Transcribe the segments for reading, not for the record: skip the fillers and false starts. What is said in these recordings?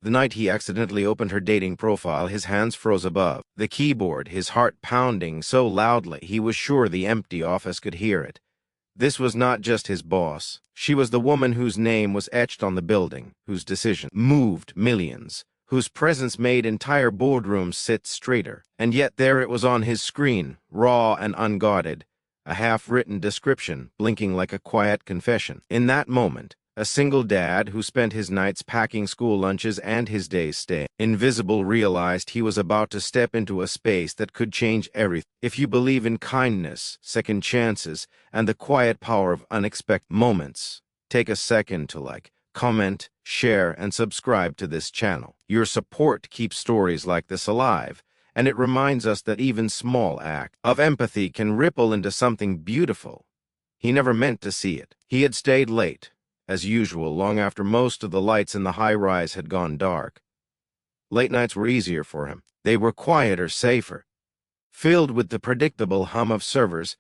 The night he accidentally opened her dating profile, his hands froze above the keyboard, his heart pounding so loudly he was sure the empty office could hear it. This was not just his boss. She was the woman whose name was etched on the building, whose decision moved millions, whose presence made entire boardrooms sit straighter. And yet there it was on his screen, raw and unguarded, a half-written description, blinking like a quiet confession. In that moment, a single dad who spent his nights packing school lunches and his days staying invisible realized he was about to step into a space that could change everything. If you believe in kindness, second chances, and the quiet power of unexpected moments, take a second to like, comment, share, and subscribe to this channel. Your support keeps stories like this alive, and it reminds us that even small acts of empathy can ripple into something beautiful. He never meant to see it. He had stayed late, as usual, long after most of the lights in the high-rise had gone dark. Late nights were easier for him. They were quieter, safer, filled with the predictable hum of servers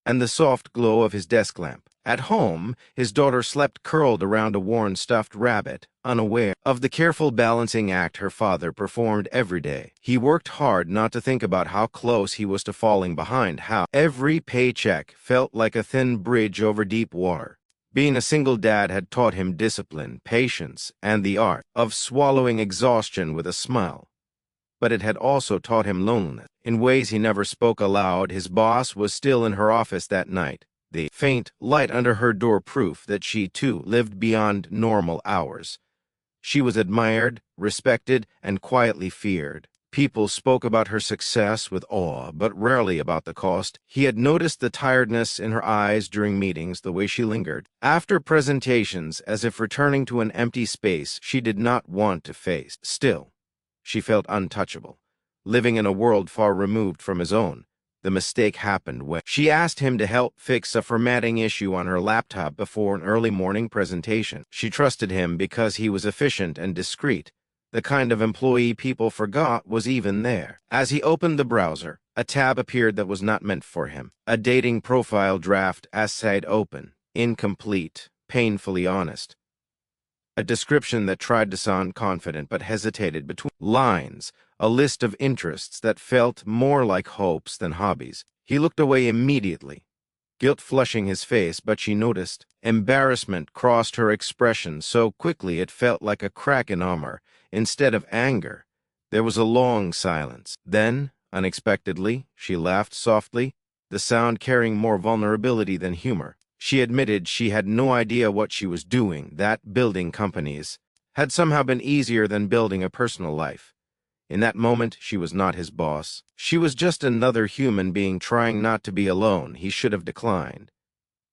and the soft glow of his desk lamp. At home, his daughter slept curled around a worn stuffed rabbit, unaware of the careful balancing act her father performed every day. He worked hard not to think about how close he was to falling behind, how every paycheck felt like a thin bridge over deep water. Being a single dad had taught him discipline, patience, and the art of swallowing exhaustion with a smile. But it had also taught him loneliness in ways he never spoke aloud. His boss was still in her office that night, the faint light under her door proof that she too lived beyond normal hours. She was admired, respected, and quietly feared. People spoke about her success with awe, but rarely about the cost. He had noticed the tiredness in her eyes during meetings, the way she lingered after presentations, as if returning to an empty space she did not want to face. Still, she felt untouchable, living in a world far removed from his own. The mistake happened when she asked him to help fix a formatting issue on her laptop before an early morning presentation. She trusted him because he was efficient and discreet, the kind of employee people forgot was even there. As he opened the browser, a tab appeared that was not meant for him. A dating profile draft essay open, incomplete, painfully honest. A description that tried to sound confident but hesitated between lines, a list of interests that felt more like hopes than hobbies. He looked away immediately, guilt flushing his face, but she noticed. Embarrassment crossed her expression so quickly it felt like a crack in armor. Instead of anger, there was a long silence. Then, unexpectedly, she laughed softly, the sound carrying more vulnerability than humor. She admitted she had no idea what she was doing, that building companies had somehow been easier than building a personal life. In that moment, she was not his boss. She was just another human being trying not to be alone. He should have declined.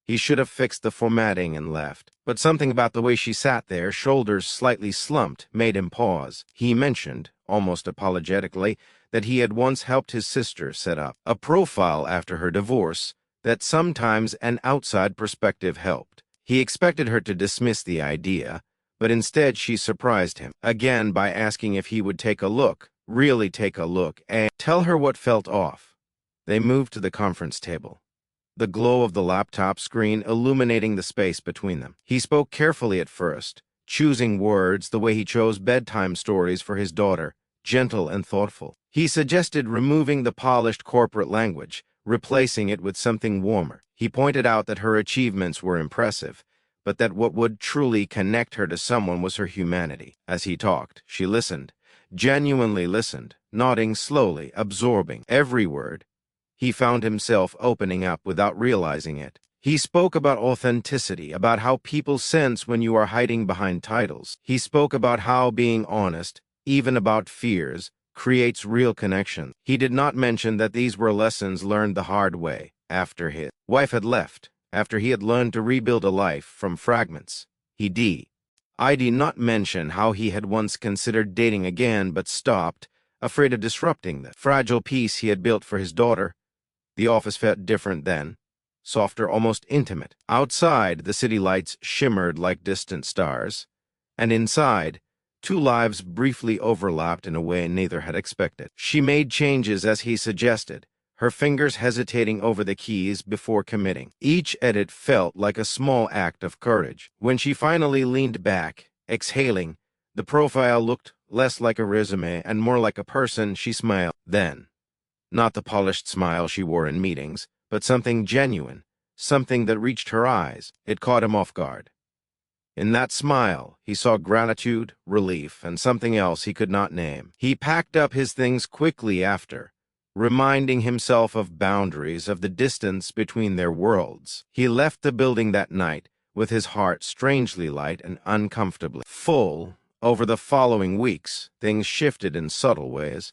He should have fixed the formatting and left. But something about the way she sat there, shoulders slightly slumped, made him pause. He mentioned, almost apologetically, that he had once helped his sister set up a profile after her divorce, that sometimes an outside perspective helped. He expected her to dismiss the idea, but instead she surprised him again by asking if he would take a look, really take a look, and tell her what felt off. They moved to the conference table, the glow of the laptop screen illuminating the space between them. He spoke carefully at first, choosing words the way he chose bedtime stories for his daughter, gentle and thoughtful. He suggested removing the polished corporate language, replacing it with something warmer. He pointed out that her achievements were impressive, but that what would truly connect her to someone was her humanity. As he talked, she listened, genuinely listened, nodding slowly, absorbing every word. He found himself opening up without realizing it. He spoke about authenticity, about how people sense when you are hiding behind titles. He spoke about how being honest, even about fears, creates real connection. He did not mention that these were lessons learned the hard way, after his wife had left, after he had learned to rebuild a life from fragments. He did not mention how he had once considered dating again but stopped, afraid of disrupting the fragile peace he had built for his daughter. The office felt different then, softer, almost intimate. Outside, the city lights shimmered like distant stars, and inside, two lives briefly overlapped in a way neither had expected. She made changes as he suggested, her fingers hesitating over the keys before committing. Each edit felt like a small act of courage. When she finally leaned back, exhaling, The profile looked less like a resume and more like a person. She smiled then. Not the polished smile she wore in meetings, but something genuine, something that reached her eyes. It caught him off guard. In that smile, he saw gratitude, relief, and something else he could not name. He packed up his things quickly after, reminding himself of boundaries, of the distance between their worlds. He left the building that night with his heart strangely light and uncomfortably full. Over the following weeks, things shifted in subtle ways.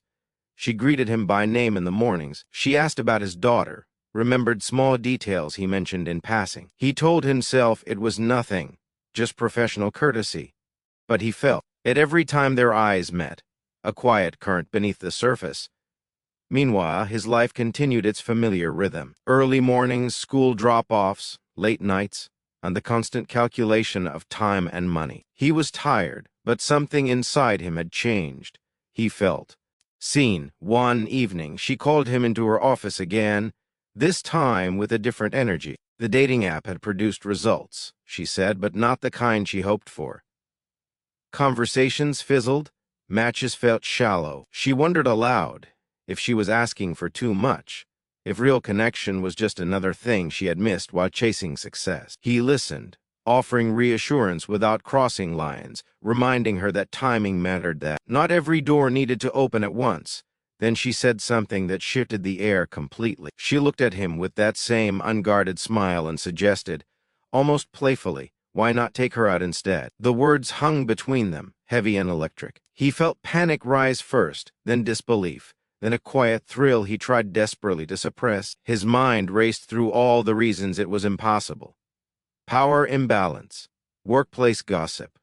She greeted him by name in the mornings. She asked about his daughter, remembered small details he mentioned in passing. He told himself it was nothing, just professional courtesy. But he felt it every time their eyes met, a quiet current beneath the surface. Meanwhile, his life continued its familiar rhythm. Early mornings, school drop-offs, late nights, and the constant calculation of time and money. He was tired, but something inside him had changed. He felt seen. One evening, she called him into her office again, this time with a different energy. The dating app had produced results, she said, but not the kind she hoped for. Conversations fizzled, matches felt shallow. She wondered aloud if she was asking for too much, if real connection was just another thing she had missed while chasing success. He listened, offering reassurance without crossing lines, reminding her that timing mattered, that not every door needed to open at once. Then she said something that shifted the air completely. She looked at him with that same unguarded smile and suggested, almost playfully, why not take her out instead? The words hung between them, heavy and electric. He felt panic rise first, then disbelief, then a quiet thrill he tried desperately to suppress. His mind raced through all the reasons it was impossible. Power imbalance, workplace gossip,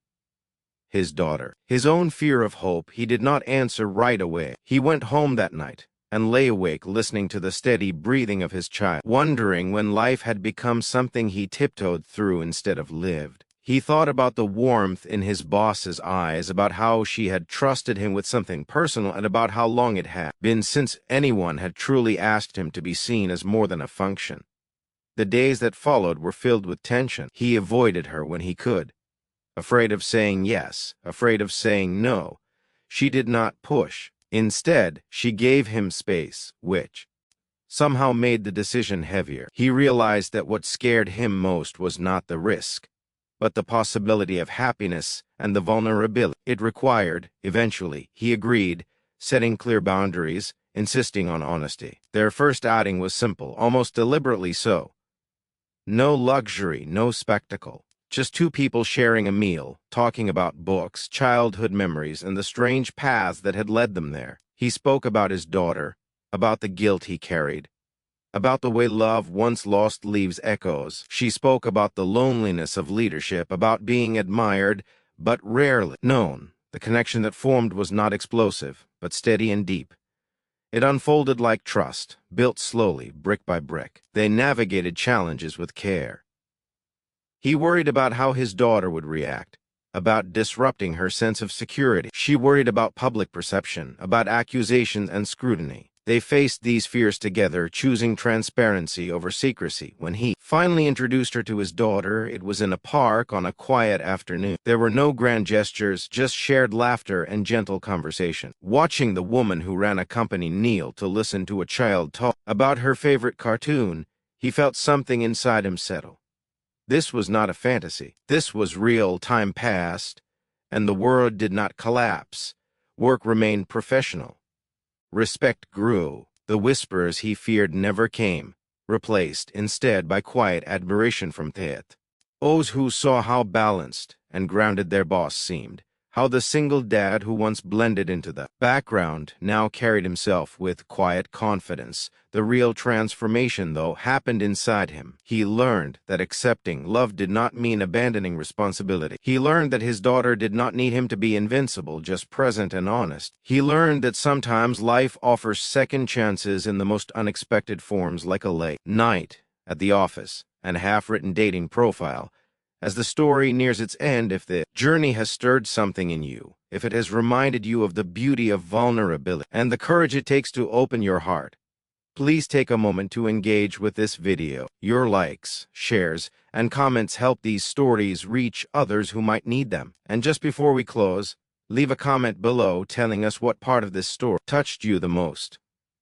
his daughter, his own fear of hope. He did not answer right away. He went home that night and lay awake listening to the steady breathing of his child, wondering when life had become something he tiptoed through instead of lived. He thought about the warmth in his boss's eyes, about how she had trusted him with something personal, and about how long it had been since anyone had truly asked him to be seen as more than a function. The days that followed were filled with tension. He avoided her when he could, afraid of saying yes, afraid of saying no. She did not push. Instead, she gave him space, which somehow made the decision heavier. He realized that what scared him most was not the risk, but the possibility of happiness and the vulnerability it required. Eventually, he agreed, setting clear boundaries, insisting on honesty. Their first outing was simple, almost deliberately so. No luxury, no spectacle. Just two people sharing a meal, talking about books, childhood memories, and the strange paths that had led them there. He spoke about his daughter, about the guilt he carried, about the way love once lost leaves echoes. She spoke about the loneliness of leadership, about being admired, but rarely known. The connection that formed was not explosive, but steady and deep. It unfolded like trust, built slowly, brick by brick. They navigated challenges with care. He worried about how his daughter would react, about disrupting her sense of security. She worried about public perception, about accusations and scrutiny. They faced these fears together, choosing transparency over secrecy. When he finally introduced her to his daughter, it was in a park on a quiet afternoon. There were no grand gestures, just shared laughter and gentle conversation. Watching the woman who ran a company kneel to listen to a child talk about her favorite cartoon, he felt something inside him settle. This was not a fantasy. This was real. Time passed, and the world did not collapse. Work remained professional. Respect grew. The whispers he feared never came, replaced instead by quiet admiration from those who saw how balanced and grounded their boss seemed, how the single dad who once blended into the background now carried himself with quiet confidence. The real transformation, though, happened inside him. He learned that accepting love did not mean abandoning responsibility. He learned that his daughter did not need him to be invincible, just present and honest. He learned that sometimes life offers second chances in the most unexpected forms, like a late night at the office and a half-written dating profile. As the story nears its end, if the journey has stirred something in you, if it has reminded you of the beauty of vulnerability and the courage it takes to open your heart, please take a moment to engage with this video. Your likes, shares, and comments help these stories reach others who might need them. And just before we close, Leave a comment below telling us what part of this story touched you the most,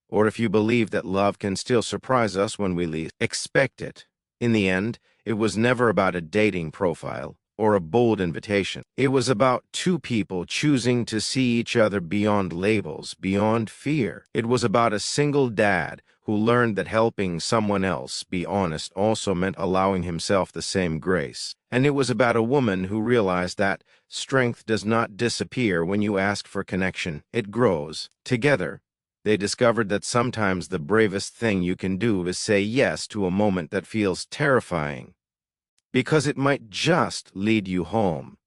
or if you believe that love can still surprise us when we least expect it. In the end, it was never about a dating profile or a bold invitation. It was about two people choosing to see each other beyond labels, beyond fear. It was about a single dad who learned that helping someone else be honest also meant allowing himself the same grace. And it was about a woman who realized that strength does not disappear when you ask for connection. It grows. Together, they discovered that sometimes the bravest thing you can do is say yes to a moment that feels terrifying, because it might just lead you home.